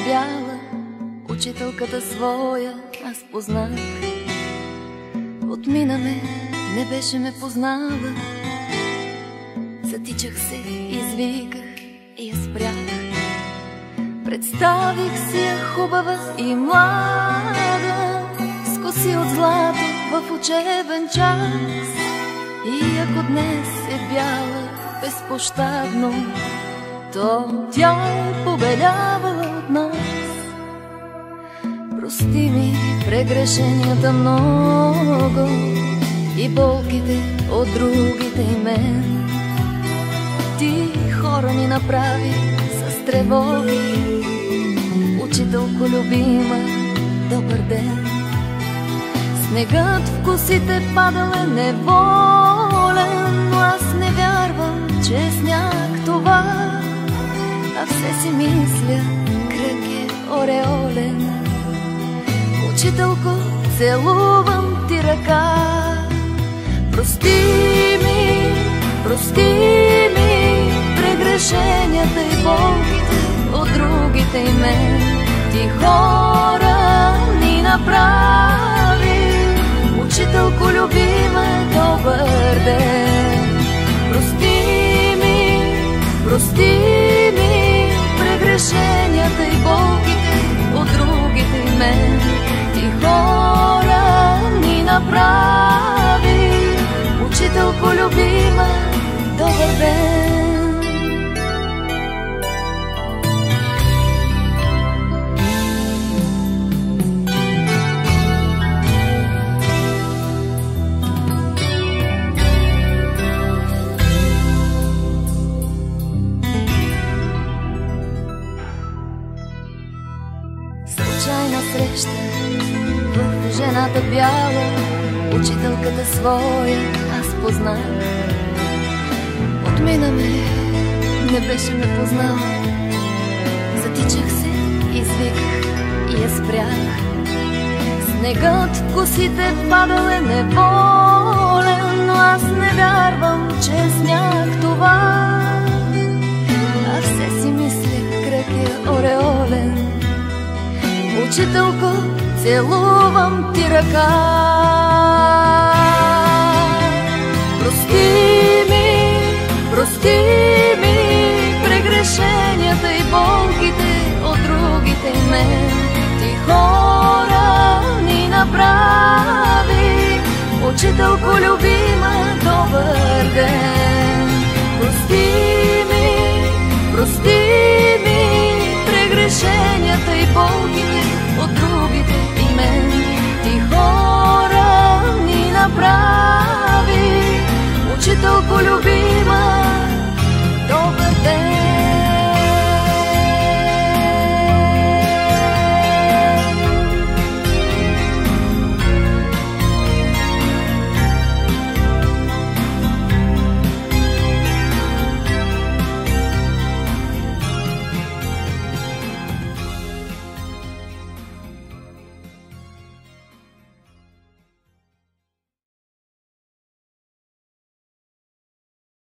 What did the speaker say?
бяла, учителката своя аз познах. Отмина ме, не беше ме познала. Затичах се, извиках и я спрях. Представих си я хубава и млада, с коси от злато в учебен час. И ако днес е бяла безпощадно, то тя е побелявала от нас. Прости ми прегрешенията много и болките от другите и мен. Ти хора ни направи с тревоги. Учителко любима, добър ден. Снегът в косите падал е неволен, но аз не вярвам, че е сняг това, а все си мисля, кръг е ореолен. Учителко, целувам ти ръка. Прости ми прегрешенията и болките от другите и мен. Ти хора ни направи. Учителко любима, добър ден. Прости ми прегрешенията и болките от другите и мен. Ти хора ни направи. Учителко любима, добър ден. Случайна среща в жената бяла, учителката своя аз познах. Отмина ме, не беше ме познала. Затичах се, извиках и я спрях. Снегът в косите падал е неволен, но аз не вярвам, че е сняг това, а все си мисля, кръг е ореолен. Учителко, целувам ти ръка. Прости ми прегрешенията и болките от другите и мен. Ти хора